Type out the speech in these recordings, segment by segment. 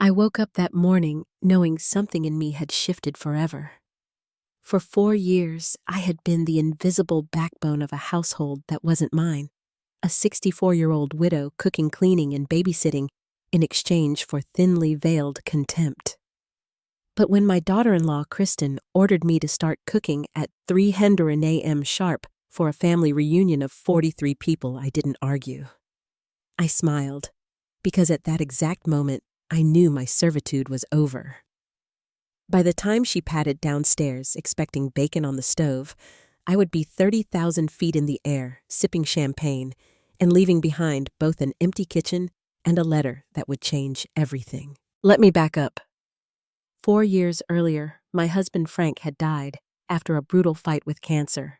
I woke up that morning knowing something in me had shifted forever. For 4 years, I had been the invisible backbone of a household that wasn't mine, a 64-year-old widow cooking, cleaning, and babysitting in exchange for thinly veiled contempt. But when my daughter-in-law, Kristen, ordered me to start cooking at 300 a.m. sharp for a family reunion of 43 people, I didn't argue. I smiled, because at that exact moment, I knew my servitude was over. By the time she padded downstairs, expecting bacon on the stove, I would be 30,000 feet in the air, sipping champagne, and leaving behind both an empty kitchen and a letter that would change everything. Let me back up. 4 years earlier, my husband Frank had died after a brutal fight with cancer.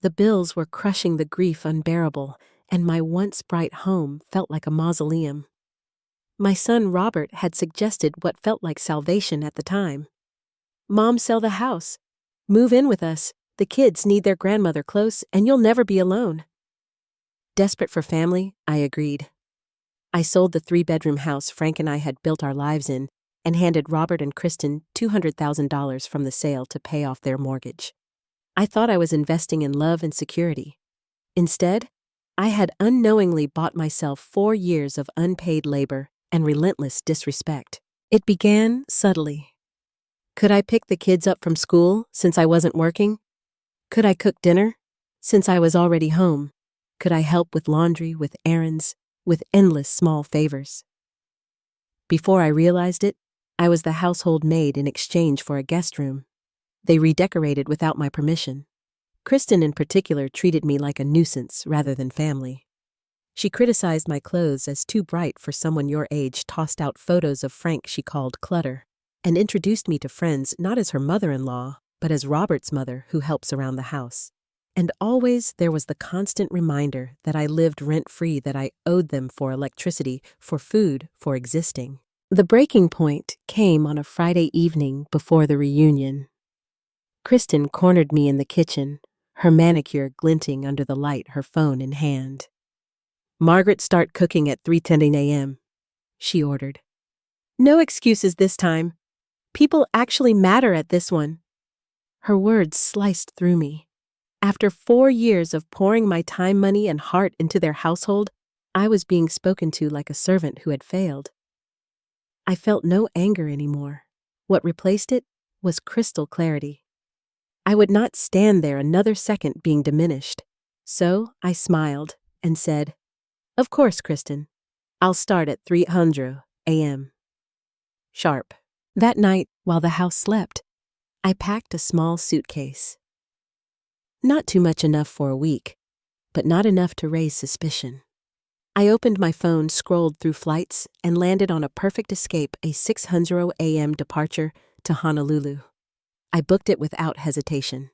The bills were crushing, the grief unbearable, and my once bright home felt like a mausoleum. My son Robert had suggested what felt like salvation at the time. "Mom, sell the house. Move in with us. The kids need their grandmother close, and you'll never be alone." Desperate for family, I agreed. I sold the 3-bedroom house Frank and I had built our lives in and handed Robert and Kristen $200,000 from the sale to pay off their mortgage. I thought I was investing in love and security. Instead, I had unknowingly bought myself 4 years of unpaid labor and relentless disrespect. It began subtly. Could I pick the kids up from school since I wasn't working? Could I cook dinner since I was already home? Could I help with laundry, with errands, with endless small favors? Before I realized it, I was the household maid in exchange for a guest room. They redecorated without my permission. Kristen in particular treated me like a nuisance rather than family. She criticized my clothes as too bright for someone your age, tossed out photos of Frank she called clutter, and introduced me to friends not as her mother-in-law, but as Robert's mother who helps around the house. And always there was the constant reminder that I lived rent-free, that I owed them for electricity, for food, for existing. The breaking point came on a Friday evening before the reunion. Kristen cornered me in the kitchen, her manicure glinting under the light, her phone in hand. "Margaret, start cooking at 3:10 a.m., she ordered. "No excuses this time. People actually matter at this one." Her words sliced through me. After 4 years of pouring my time, money, and heart into their household, I was being spoken to like a servant who had failed. I felt no anger anymore. What replaced it was crystal clarity. I would not stand there another second being diminished. So I smiled and said, "Of course, Kristen. I'll start at 300 a.m. sharp." That night, while the house slept, I packed a small suitcase. Not too much enough for a week, but not enough to raise suspicion. I opened my phone, scrolled through flights, and landed on a perfect escape, a 600 a.m. departure to Honolulu. I booked it without hesitation.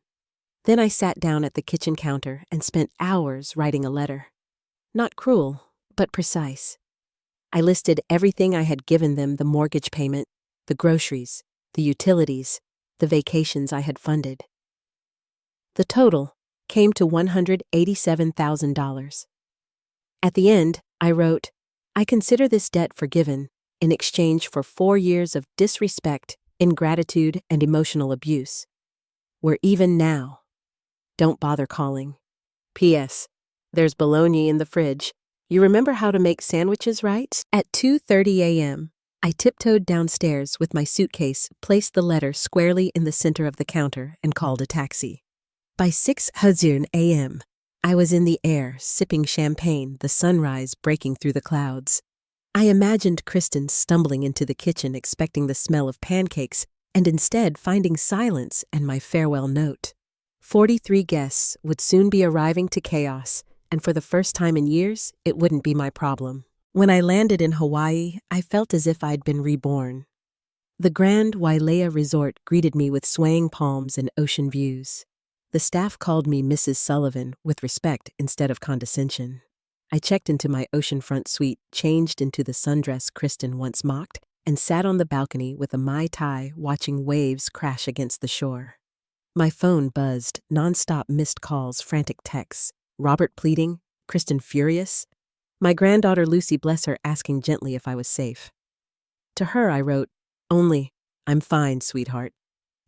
Then I sat down at the kitchen counter and spent hours writing a letter. Not cruel, but precise. I listed everything I had given them: the mortgage payment, the groceries, the utilities, the vacations I had funded. The total came to $187,000. At the end, I wrote, "I consider this debt forgiven in exchange for 4 years of disrespect, ingratitude, and emotional abuse. We're even now. Don't bother calling. P.S. There's bologna in the fridge. You remember how to make sandwiches, right?" At 2:30 a.m., I tiptoed downstairs with my suitcase, placed the letter squarely in the center of the counter, and called a taxi. By 6:00 a.m., I was in the air, sipping champagne, the sunrise breaking through the clouds. I imagined Kristen stumbling into the kitchen expecting the smell of pancakes, and instead finding silence and my farewell note. 43 guests would soon be arriving to chaos, and for the first time in years, it wouldn't be my problem. When I landed in Hawaii, I felt as if I'd been reborn. The Grand Wailea Resort greeted me with swaying palms and ocean views. The staff called me Mrs. Sullivan with respect instead of condescension. I checked into my oceanfront suite, changed into the sundress Kristen once mocked, and sat on the balcony with a Mai Tai watching waves crash against the shore. My phone buzzed, nonstop missed calls, frantic texts. Robert pleading, Kristen furious. My granddaughter Lucy, bless her, asking gently if I was safe. To her, I wrote, "Only, I'm fine, sweetheart.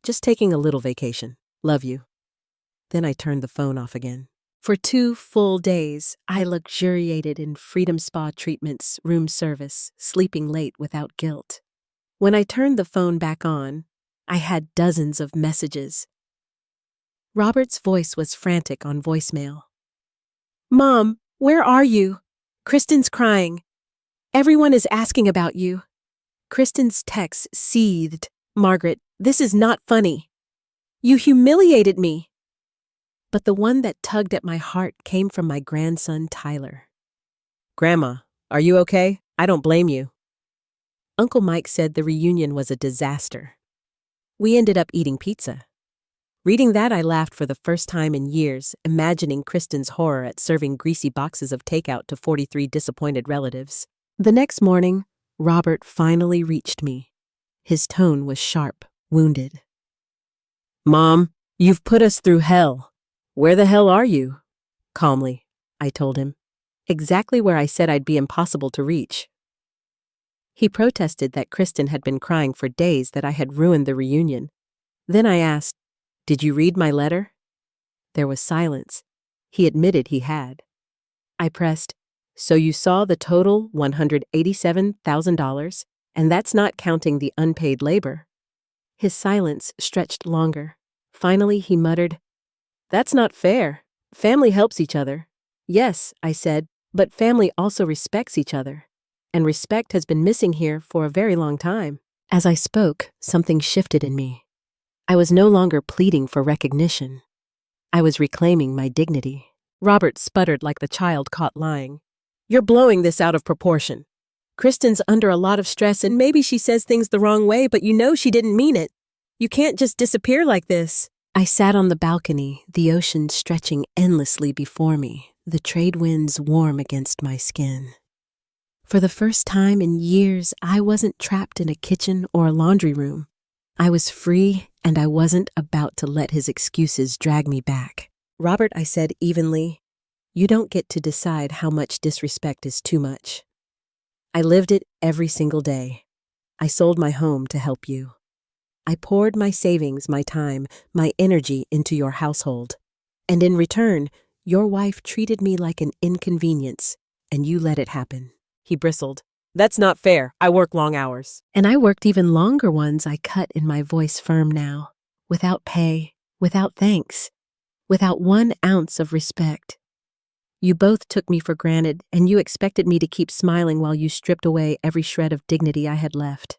Just taking a little vacation. Love you." Then I turned the phone off again. For 2 full days, I luxuriated in Freedom Spa treatments, room service, sleeping late without guilt. When I turned the phone back on, I had dozens of messages. Robert's voice was frantic on voicemail. "Mom, where are you? Kristen's crying. Everyone is asking about you." Kristen's text seethed. "Margaret, this is not funny. You humiliated me." But the one that tugged at my heart came from my grandson, Tyler. "Grandma, are you okay? I don't blame you." Uncle Mike said the reunion was a disaster. We ended up eating pizza. Reading that, I laughed for the first time in years, imagining Kristen's horror at serving greasy boxes of takeout to 43 disappointed relatives. The next morning, Robert finally reached me. His tone was sharp, wounded. "Mom, you've put us through hell. Where the hell are you?" Calmly, I told him. Exactly where I said I'd be impossible to reach. He protested that Kristen had been crying for days that I had ruined the reunion. Then I asked, "Did you read my letter?" There was silence. He admitted he had. I pressed, "So you saw the total $187,000, and that's not counting the unpaid labor?" His silence stretched longer. Finally, he muttered, "That's not fair. Family helps each other." "Yes," I said, "but family also respects each other. And respect has been missing here for a very long time." As I spoke, something shifted in me. I was no longer pleading for recognition. I was reclaiming my dignity. Robert sputtered like the child caught lying. "You're blowing this out of proportion. Kristen's under a lot of stress and maybe she says things the wrong way, but you know she didn't mean it. You can't just disappear like this." I sat on the balcony, the ocean stretching endlessly before me, the trade winds warm against my skin. For the first time in years, I wasn't trapped in a kitchen or a laundry room. I was free, and I wasn't about to let his excuses drag me back. "Robert," I said evenly, "you don't get to decide how much disrespect is too much. I lived it every single day. I sold my home to help you. I poured my savings, my time, my energy into your household. And in return, your wife treated me like an inconvenience, and you let it happen." He bristled. "That's not fair. I work long hours." "And I worked even longer ones," I cut in, my voice firm now. "Without pay, without thanks, without 1 ounce of respect. You both took me for granted, and you expected me to keep smiling while you stripped away every shred of dignity I had left.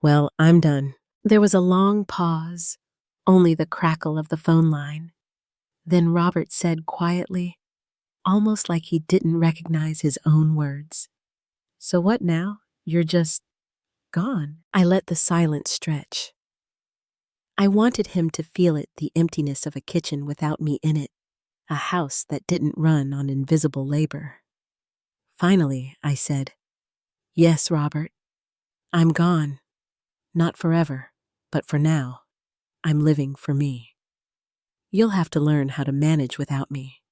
Well, I'm done." There was a long pause, only the crackle of the phone line. Then Robert said quietly, almost like he didn't recognize his own words, "So what now? You're just gone?" I let the silence stretch. I wanted him to feel it, the emptiness of a kitchen without me in it, a house that didn't run on invisible labor. Finally, I said, "Yes, Robert, I'm gone. Not forever, but for now, I'm living for me. You'll have to learn how to manage without me.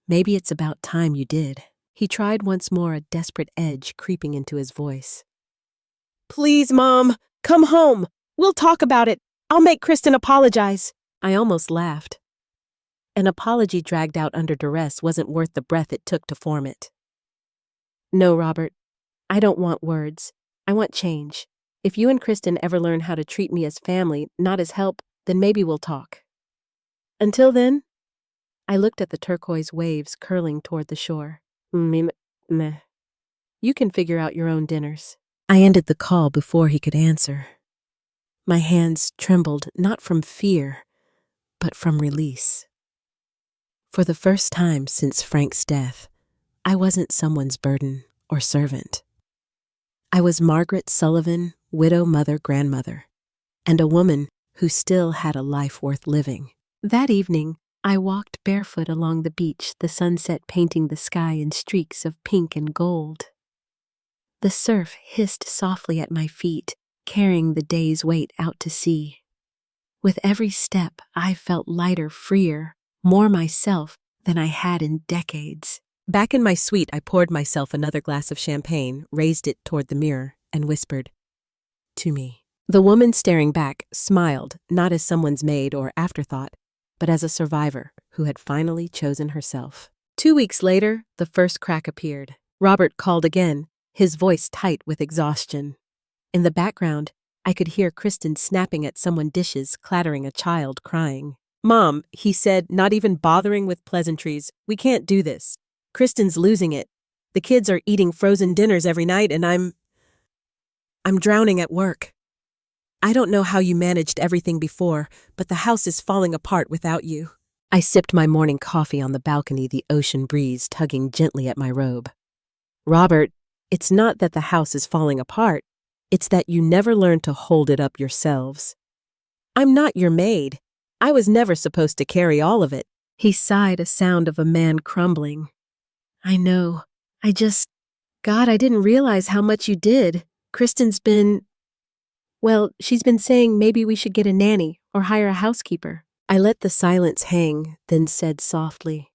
Maybe it's about time you did." He tried once more, a desperate edge creeping into his voice. "Please, Mom, come home. We'll talk about it. I'll make Kristen apologize." I almost laughed. An apology dragged out under duress wasn't worth the breath it took to form it. "No, Robert, I don't want words. I want change. If you and Kristen ever learn how to treat me as family, not as help, then maybe we'll talk. Until then," I looked at the turquoise waves curling toward the shore. Meh. "You can figure out your own dinners." I ended the call before he could answer. My hands trembled not from fear, but from release. For the first time since Frank's death, I wasn't someone's burden or servant. I was Margaret Sullivan, widow, mother, grandmother, and a woman who still had a life worth living. That evening, I walked barefoot along the beach, the sunset painting the sky in streaks of pink and gold. The surf hissed softly at my feet, carrying the day's weight out to sea. With every step, I felt lighter, freer, more myself than I had in decades. Back in my suite, I poured myself another glass of champagne, raised it toward the mirror. and whispered, "To me." The woman staring back smiled, not as someone's maid or afterthought, but as a survivor who had finally chosen herself. 2 weeks later, the first crack appeared. Robert called again, his voice tight with exhaustion. In the background, I could hear Kristen snapping at someone's dishes, clattering a child crying. "Mom," he said, not even bothering with pleasantries, "we can't do this. Kristen's losing it. The kids are eating frozen dinners every night and I'm drowning at work. I don't know how you managed everything before, but the house is falling apart without you." I sipped my morning coffee on the balcony, the ocean breeze tugging gently at my robe. "Robert, it's not that the house is falling apart. It's that you never learned to hold it up yourselves. I'm not your maid. I was never supposed to carry all of it." He sighed, a sound of a man crumbling. "I know. God, I didn't realize how much you did. Kristen's she's been saying maybe we should get a nanny or hire a housekeeper." I let the silence hang, then said softly,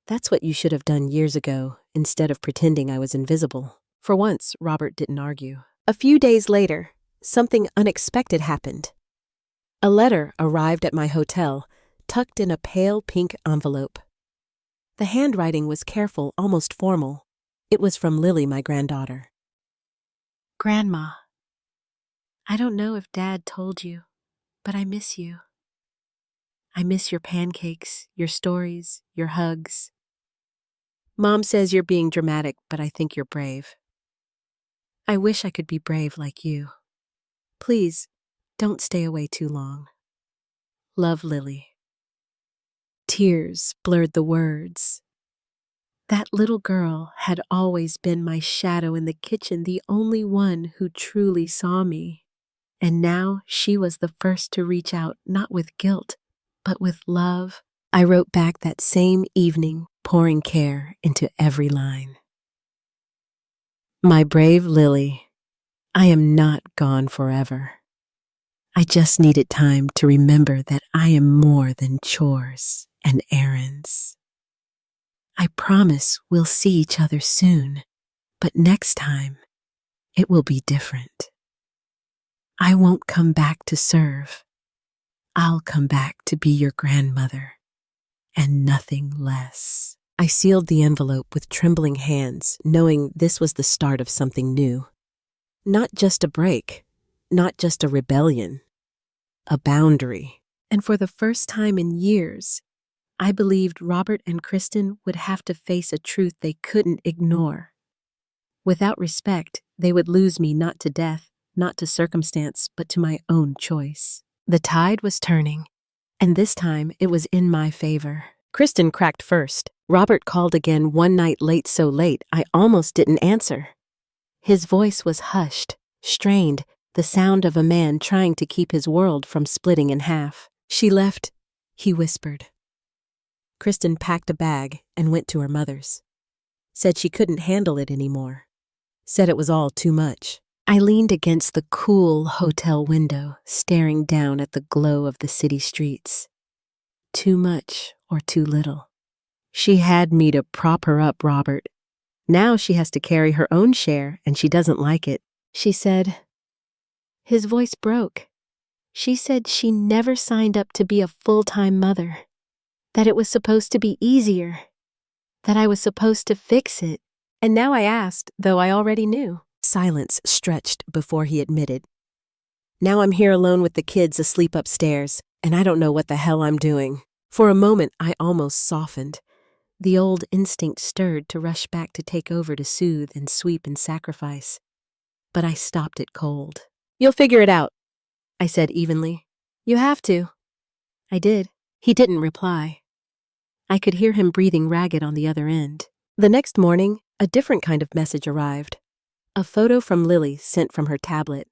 "That's what you should have done years ago, instead of pretending I was invisible." For once, Robert didn't argue. A few days later, something unexpected happened. A letter arrived at my hotel, tucked in a pale pink envelope. The handwriting was careful, almost formal. It was from Lily, my granddaughter. "Grandma, I don't know if Dad told you, but I miss you. I miss your pancakes, your stories, your hugs. Mom says you're being dramatic, but I think you're brave. I wish I could be brave like you. Please, don't stay away too long. Love, Lily." Tears blurred the words. That little girl had always been my shadow in the kitchen, the only one who truly saw me. And now she was the first to reach out, not with guilt, but with love. I wrote back that same evening, pouring care into every line. "My brave Lily, I am not gone forever. I just needed time to remember that I am more than chores and errands. I promise we'll see each other soon, but next time it will be different. I won't come back to serve. I'll come back to be your grandmother, and nothing less." I sealed the envelope with trembling hands, knowing this was the start of something new. Not just a break, not just a rebellion, a boundary. And for the first time in years, I believed Robert and Kristen would have to face a truth they couldn't ignore. Without respect, they would lose me not to death, not to circumstance, but to my own choice. The tide was turning, and this time it was in my favor. Kristen cracked first. Robert called again one night, late, so late I almost didn't answer. His voice was hushed, strained, the sound of a man trying to keep his world from splitting in half. "She left," he whispered. Kristen packed a bag and went to her mother's. Said she couldn't handle it anymore. Said it was all too much. I leaned against the cool hotel window, staring down at the glow of the city streets. Too much or too little. She had me to prop her up, Robert. Now she has to carry her own share, and she doesn't like it. She said. His voice broke. She said she never signed up to be a full-time mother. That it was supposed to be easier. That I was supposed to fix it. And now I asked, though I already knew. Silence stretched before he admitted. Now I'm here alone with the kids asleep upstairs, and I don't know what the hell I'm doing. For a moment, I almost softened. The old instinct stirred to rush back to take over, to soothe and sweep and sacrifice. But I stopped it cold. You'll figure it out, I said evenly. You have to. I did. He didn't reply. I could hear him breathing ragged on the other end. The next morning, a different kind of message arrived. A photo from Lily sent from her tablet.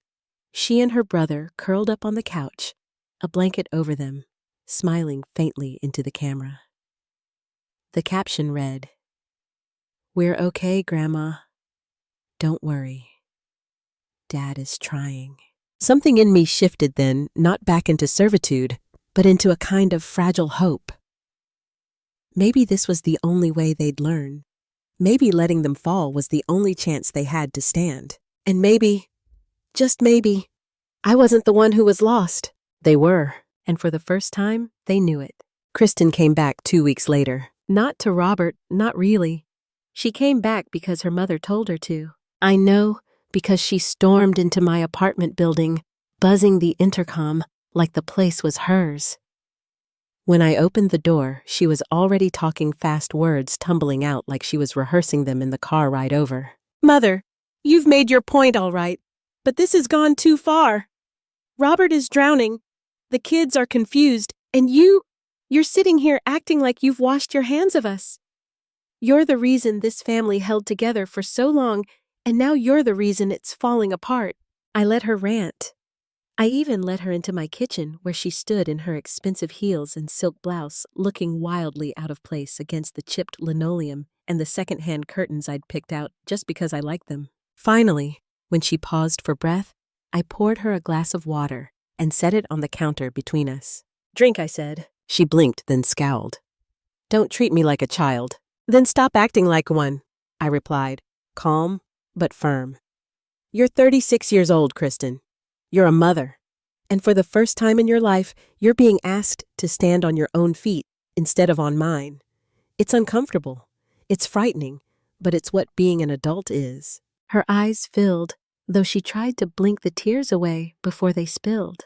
She and her brother curled up on the couch, a blanket over them, smiling faintly into the camera. The caption read, "We're okay, Grandma. Don't worry. Dad is trying." Something in me shifted then, not back into servitude, but into a kind of fragile hope. Maybe this was the only way they'd learn. Maybe letting them fall was the only chance they had to stand. And maybe, just maybe, I wasn't the one who was lost. They were, and for the first time, they knew it. Kristen came back 2 weeks later. Not to Robert, not really. She came back because her mother told her to. I know, because she stormed into my apartment building, buzzing the intercom like the place was hers. When I opened the door, she was already talking fast words tumbling out like she was rehearsing them in the car ride over. Mother, you've made your point all right, but this has gone too far. Robert is drowning, the kids are confused, and you're sitting here acting like you've washed your hands of us. You're the reason this family held together for so long, and now you're the reason it's falling apart. I let her rant. I even let her into my kitchen where she stood in her expensive heels and silk blouse, looking wildly out of place against the chipped linoleum and the second-hand curtains I'd picked out just because I liked them. Finally, when she paused for breath, I poured her a glass of water and set it on the counter between us. Drink, I said. She blinked, then scowled. Don't treat me like a child. Then stop acting like one, I replied, calm but firm. You're 36 years old, Kristen. You're a mother. And for the first time in your life, you're being asked to stand on your own feet instead of on mine. It's uncomfortable. It's frightening, but it's what being an adult is. Her eyes filled, though she tried to blink the tears away before they spilled.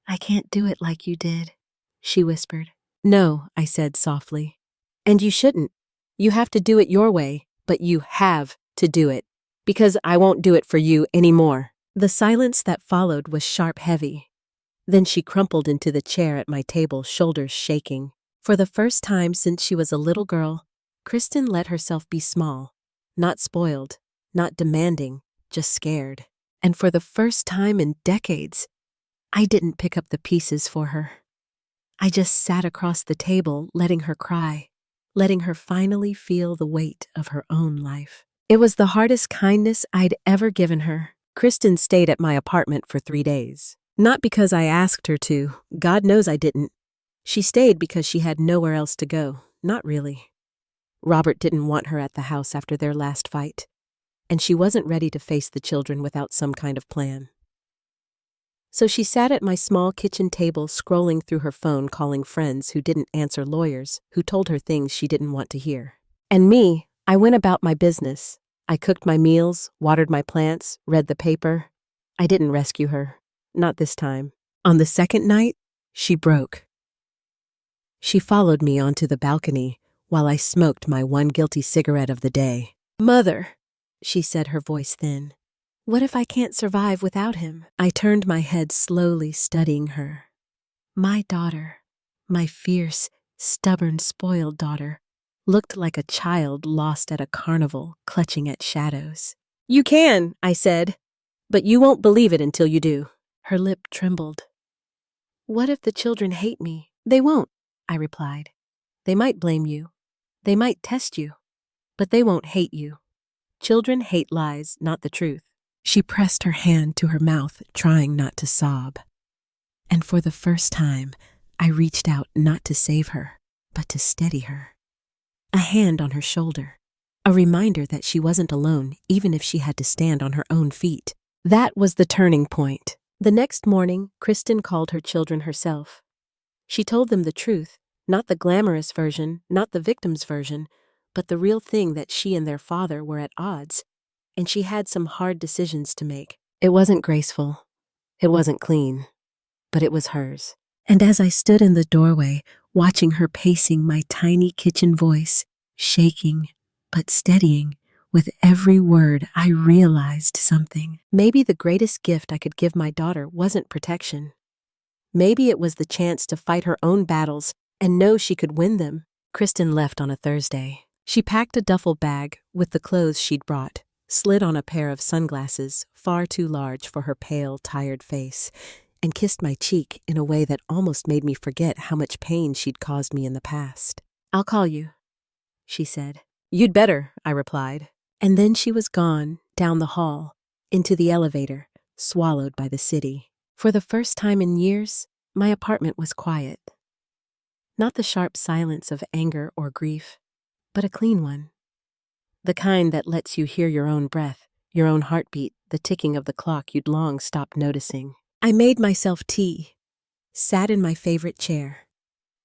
I can't do it like you did, she whispered. No, I said softly. And you shouldn't. You have to do it your way, but you have to do it. Because I won't do it for you anymore. The silence that followed was sharp heavy. Then she crumpled into the chair at my table, shoulders shaking. For the first time since she was a little girl, Kristen let herself be small. Not spoiled, not demanding, just scared. And for the first time in decades, I didn't pick up the pieces for her. I just sat across the table, letting her cry, letting her finally feel the weight of her own life. It was the hardest kindness I'd ever given her. Kristen stayed at my apartment for 3 days. Not because I asked her to, God knows I didn't. She stayed because she had nowhere else to go, not really. Robert didn't want her at the house after their last fight, and she wasn't ready to face the children without some kind of plan. So she sat at my small kitchen table scrolling through her phone, calling friends who didn't answer, lawyers who told her things she didn't want to hear. And me, I went about my business. I cooked my meals, watered my plants, read the paper. I didn't rescue her. Not this time. On the second night, she broke. She followed me onto the balcony while I smoked my one guilty cigarette of the day. Mother, she said, her voice thin. What if I can't survive without him? I turned my head slowly, studying her. My daughter, my fierce, stubborn, spoiled daughter, looked like a child lost at a carnival, clutching at shadows. You can, I said, but you won't believe it until you do. Her lip trembled. What if the children hate me? They won't, I replied. They might blame you. They might test you, but they won't hate you. Children hate lies, not the truth. She pressed her hand to her mouth, trying not to sob. And for the first time, I reached out not to save her, but to steady her. A hand on her shoulder, a reminder that she wasn't alone, even if she had to stand on her own feet. That was the turning point. The next morning, Kristen called her children herself. She told them the truth, not the glamorous version, not the victim's version, but the real thing, that she and their father were at odds, and she had some hard decisions to make. It wasn't graceful. It wasn't clean, but it was hers. And as I stood in the doorway, watching her pacing my tiny kitchen voice, shaking but steadying with every word, I realized something. Maybe the greatest gift I could give my daughter wasn't protection. Maybe it was the chance to fight her own battles and know she could win them. Kristen left on a Thursday. She packed a duffel bag with the clothes she'd brought, slid on a pair of sunglasses far too large for her pale, tired face, and kissed my cheek in a way that almost made me forget how much pain she'd caused me in the past. I'll call you, she said. You'd better, I replied. And then she was gone, down the hall, into the elevator, swallowed by the city. For the first time in years, my apartment was quiet. Not the sharp silence of anger or grief, but a clean one. The kind that lets you hear your own breath, your own heartbeat, the ticking of the clock you'd long stopped noticing. I made myself tea, sat in my favorite chair,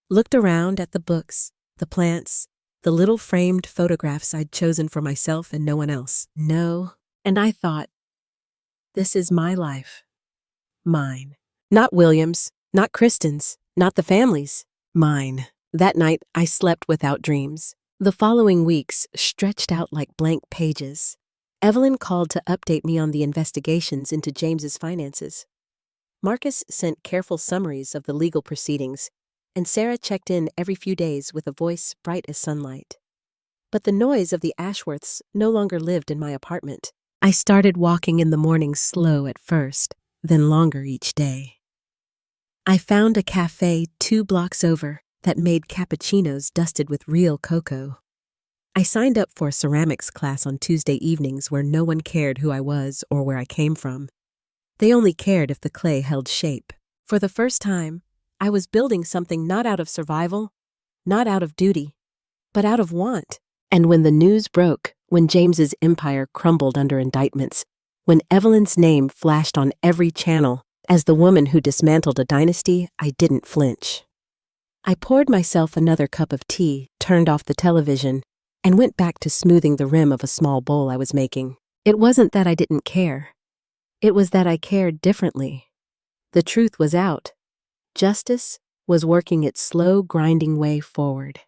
looked around at the books, the plants, the little framed photographs I'd chosen for myself and no one else. No. And I thought, this is my life. Mine. Not William's, not Kristen's, not the family's. Mine. That night, I slept without dreams. The following weeks stretched out like blank pages. Evelyn called to update me on the investigations into James's finances. Marcus sent careful summaries of the legal proceedings, and Sarah checked in every few days with a voice bright as sunlight. But the noise of the Ashworths no longer lived in my apartment. I started walking in the morning slow at first, then longer each day. I found a cafe 2 blocks over that made cappuccinos dusted with real cocoa. I signed up for a ceramics class on Tuesday evenings where no one cared who I was or where I came from. They only cared if the clay held shape. For the first time, I was building something not out of survival, not out of duty, but out of want. And when the news broke, when James's empire crumbled under indictments, when Evelyn's name flashed on every channel as the woman who dismantled a dynasty, I didn't flinch. I poured myself another cup of tea, turned off the television, and went back to smoothing the rim of a small bowl I was making. It wasn't that I didn't care. It was that I cared differently. The truth was out. Justice was working its slow, grinding way forward.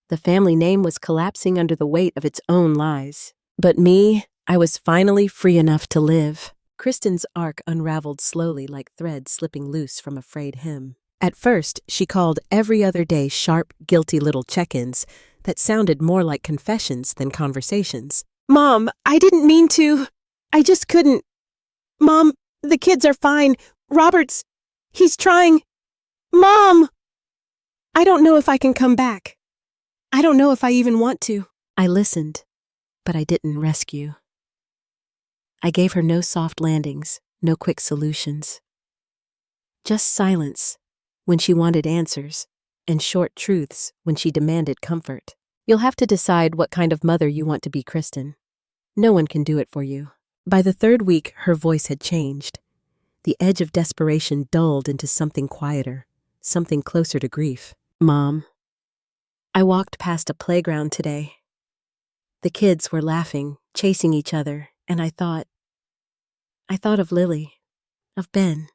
The family name was collapsing under the weight of its own lies. But me, I was finally free enough to live. Kristen's arc unraveled slowly like thread slipping loose from a frayed hem. At first, she called every other day sharp, guilty little check-ins that sounded more like confessions than conversations. "Mom, I didn't mean to. I just couldn't. Mom, the kids are fine. Robert's, he's trying. Mom! I don't know if I can come back. I don't know if I even want to." I listened, but I didn't rescue. I gave her no soft landings, no quick solutions. Just silence when she wanted answers, and short truths when she demanded comfort. You'll have to decide what kind of mother you want to be, Kristen. No one can do it for you. By the 3rd week, her voice had changed. The edge of desperation dulled into something quieter, something closer to grief. "Mom, I walked past a playground today. The kids were laughing, chasing each other, and I thought of Lily, of Ben.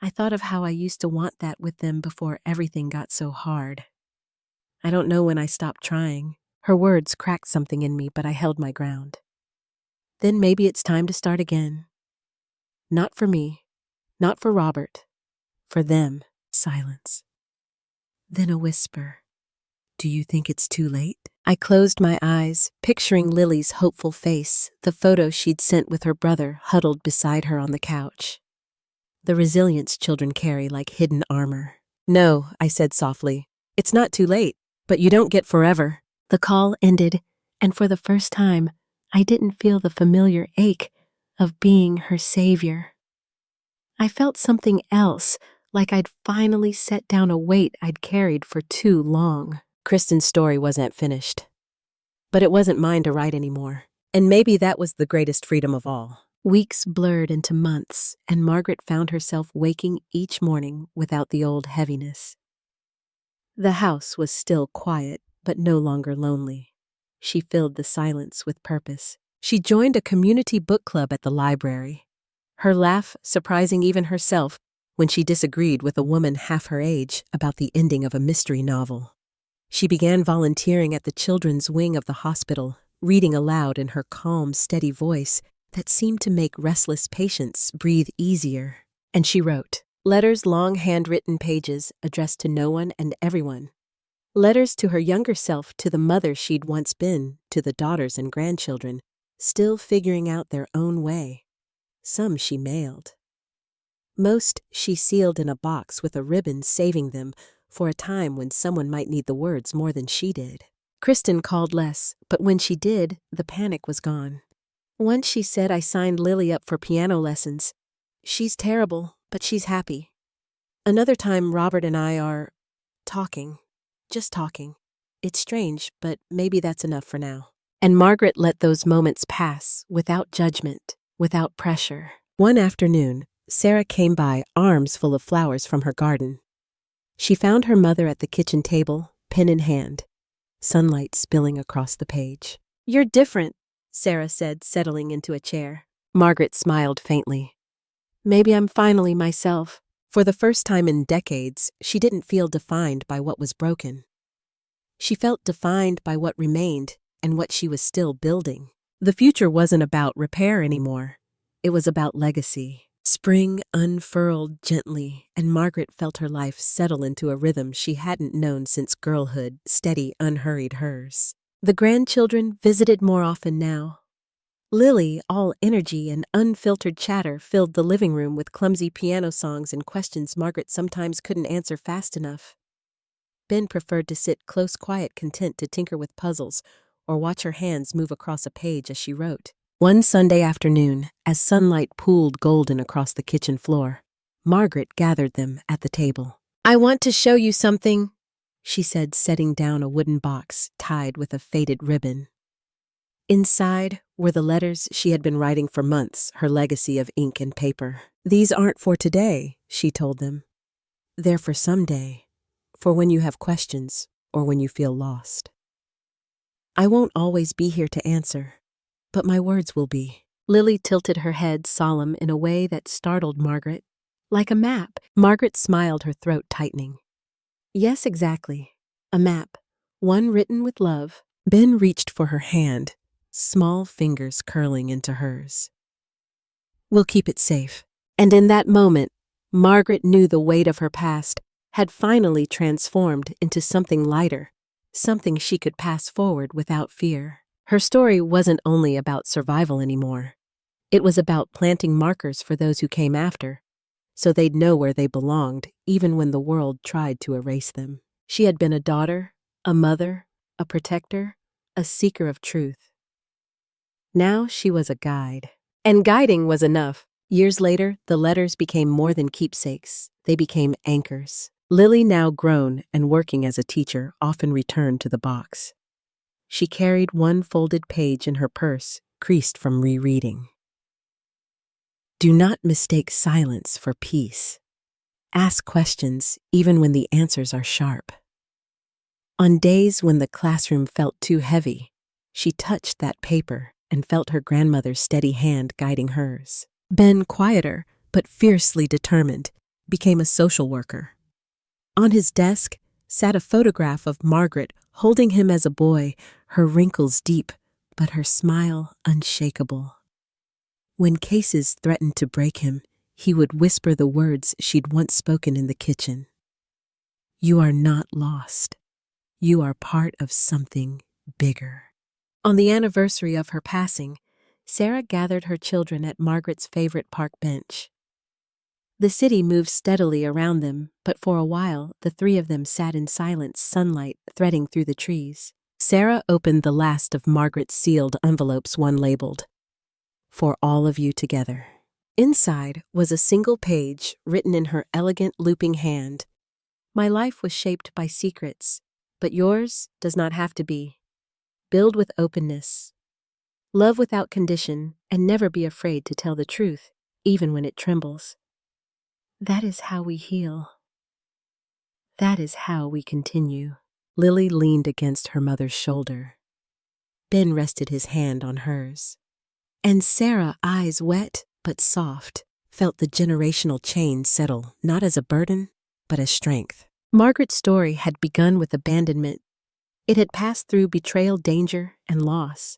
I thought of how I used to want that with them before everything got so hard. I don't know when I stopped trying. Her words cracked something in me, but I held my ground. Then maybe it's time to start again. Not for me, not for Robert, for them." Silence. Then a whisper. "Do you think it's too late?" I closed my eyes, picturing Lily's hopeful face, the photo she'd sent with her brother huddled beside her on the couch. The resilience children carry like hidden armor. "No," I said softly. "It's not too late, but you don't get forever." The call ended, and for the first time, I didn't feel the familiar ache of being her savior. I felt something else, like I'd finally set down a weight I'd carried for too long. Kristen's story wasn't finished, but it wasn't mine to write anymore. And maybe that was the greatest freedom of all. Weeks blurred into months, and Margaret found herself waking each morning without the old heaviness. The house was still quiet, but no longer lonely. She filled the silence with purpose. She joined a community book club at the library, her laugh surprising even herself when she disagreed with a woman half her age about the ending of a mystery novel. She began volunteering at the children's wing of the hospital, reading aloud in her calm, steady voice that seemed to make restless patients breathe easier. And she wrote letters, long handwritten pages addressed to no one and everyone. Letters to her younger self, to the mother she'd once been, to the daughters and grandchildren, still figuring out their own way. Some she mailed. Most she sealed in a box with a ribbon saving them for a time when someone might need the words more than she did. Kristen called less, but when she did, the panic was gone. Once she said I signed Lily up for piano lessons. She's terrible, but she's happy. Another time Robert and I are talking. Just talking. It's strange, but maybe that's enough for now. And Margaret let those moments pass without judgment, without pressure. One afternoon, Sarah came by, arms full of flowers from her garden. She found her mother at the kitchen table, pen in hand, sunlight spilling across the page. "You're different," Sarah said, settling into a chair. Margaret smiled faintly. "Maybe I'm finally myself." For the first time in decades, she didn't feel defined by what was broken. She felt defined by what remained and what she was still building. The future wasn't about repair anymore. It was about legacy. Spring unfurled gently, and Margaret felt her life settle into a rhythm she hadn't known since girlhood, steady, unhurried hers. The grandchildren visited more often now. Lily, all energy and unfiltered chatter, filled the living room with clumsy piano songs and questions Margaret sometimes couldn't answer fast enough. Ben preferred to sit close, quiet, content to tinker with puzzles or watch her hands move across a page as she wrote. One Sunday afternoon, as sunlight pooled golden across the kitchen floor, Margaret gathered them at the table. "I want to show you something," she said, setting down a wooden box tied with a faded ribbon. Inside were the letters she had been writing for months, her legacy of ink and paper. "These aren't for today," she told them. "They're for someday, for when you have questions or when you feel lost. I won't always be here to answer, but my words will be." Lily tilted her head, solemn in a way that startled Margaret. "Like a map." Margaret smiled, her throat tightening. "Yes, exactly. A map. One written with love." Ben reached for her hand, small fingers curling into hers. "We'll keep it safe." And in that moment, Margaret knew the weight of her past had finally transformed into something lighter, something she could pass forward without fear. Her story wasn't only about survival anymore. It was about planting markers for those who came after, so they'd know where they belonged even when the world tried to erase them. She had been a daughter, a mother, a protector, a seeker of truth. Now she was a guide. And guiding was enough. Years later, the letters became more than keepsakes. They became anchors. Lily, now grown and working as a teacher, often returned to the box. She carried one folded page in her purse, creased from rereading. "Do not mistake silence for peace. Ask questions even when the answers are sharp." On days when the classroom felt too heavy, she touched that paper and felt her grandmother's steady hand guiding hers. Ben, quieter but fiercely determined, became a social worker. On his desk sat a photograph of Margaret holding him as a boy, her wrinkles deep, but her smile unshakable. When cases threatened to break him, he would whisper the words she'd once spoken in the kitchen. "You are not lost. You are part of something bigger." On the anniversary of her passing, Sarah gathered her children at Margaret's favorite park bench. The city moved steadily around them, but for a while the three of them sat in silence, sunlight threading through the trees. Sarah opened the last of Margaret's sealed envelopes, one labeled, "For all of you together." Inside was a single page written in her elegant looping hand. "My life was shaped by secrets, but yours does not have to be. Build with openness. Love without condition, and never be afraid to tell the truth, even when it trembles. That is how we heal. That is how we continue." Lily leaned against her mother's shoulder. Ben rested his hand on hers. And Sarah, eyes wet but soft, felt the generational chain settle, not as a burden, but as strength. Margaret's story had begun with abandonment. It had passed through betrayal, danger, and loss.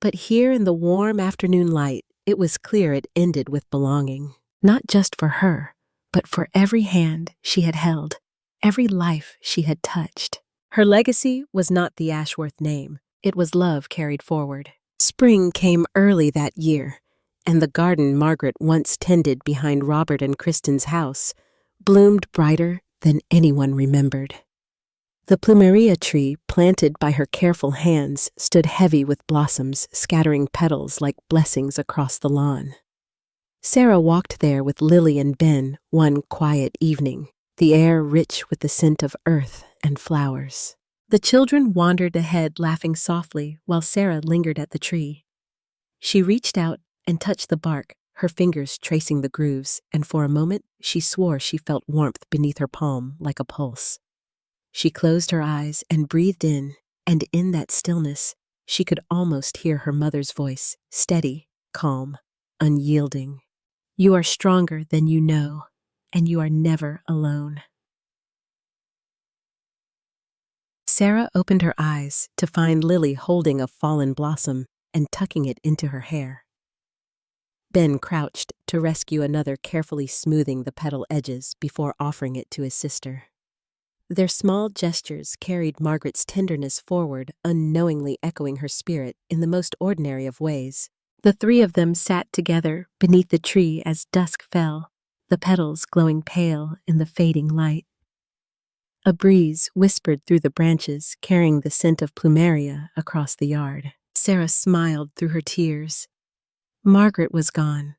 But here in the warm afternoon light, it was clear it ended with belonging. Not just for her, but for every hand she had held, every life she had touched. Her legacy was not the Ashworth name. It was love carried forward. Spring came early that year, and the garden Margaret once tended behind Robert and Kristen's house bloomed brighter than anyone remembered. The plumeria tree, planted by her careful hands, stood heavy with blossoms, scattering petals like blessings across the lawn. Sarah walked there with Lily and Ben one quiet evening, the air rich with the scent of earth and flowers. The children wandered ahead, laughing softly, while Sarah lingered at the tree. She reached out and touched the bark, her fingers tracing the grooves, and for a moment she swore she felt warmth beneath her palm like a pulse. She closed her eyes and breathed in, and in that stillness, she could almost hear her mother's voice, steady, calm, unyielding. You are stronger than you know, and you are never alone. Sarah opened her eyes to find Lily holding a fallen blossom and tucking it into her hair. Ben crouched to rescue another, carefully smoothing the petal edges before offering it to his sister. Their small gestures carried Margaret's tenderness forward, unknowingly echoing her spirit in the most ordinary of ways. The three of them sat together beneath the tree as dusk fell, the petals glowing pale in the fading light. A breeze whispered through the branches, carrying the scent of plumeria across the yard. Sarah smiled through her tears. Margaret was gone.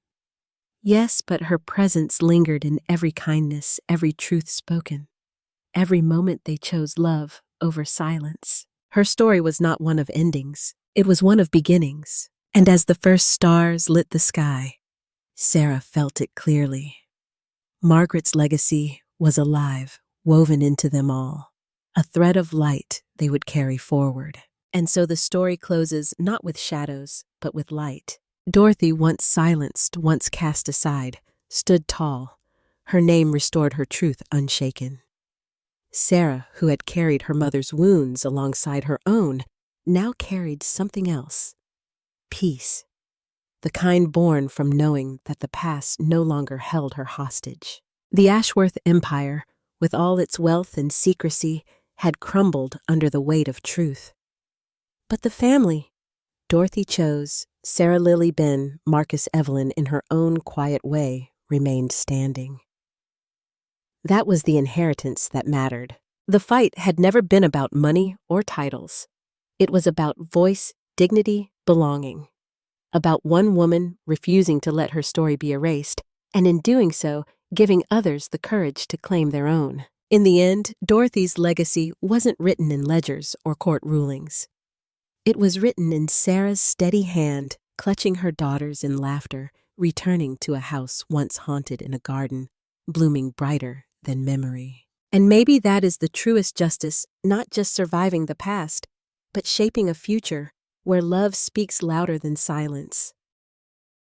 Yes, but her presence lingered in every kindness, every truth spoken. Every moment they chose love over silence. Her story was not one of endings. It was one of beginnings. And as the first stars lit the sky, Sarah felt it clearly. Margaret's legacy was alive, woven into them all, a thread of light they would carry forward. And so the story closes not with shadows, but with light. Dorothy, once silenced, once cast aside, stood tall. Her name restored her truth unshaken. Sarah, who had carried her mother's wounds alongside her own, now carried something else. Peace. The kind born from knowing that the past no longer held her hostage. The Ashworth Empire, with all its wealth and secrecy, had crumbled under the weight of truth. But the family Dorothy chose, Sarah, Lily, Ben, Marcus, Evelyn, in her own quiet way, remained standing. That was the inheritance that mattered. The fight had never been about money or titles. It was about voice, dignity, belonging. About one woman refusing to let her story be erased, and in doing so, giving others the courage to claim their own. In the end, Dorothy's legacy wasn't written in ledgers or court rulings. It was written in Sarah's steady hand, clutching her daughters in laughter, returning to a house once haunted in a garden, blooming brighter than memory. And maybe that is the truest justice, not just surviving the past, but shaping a future where love speaks louder than silence.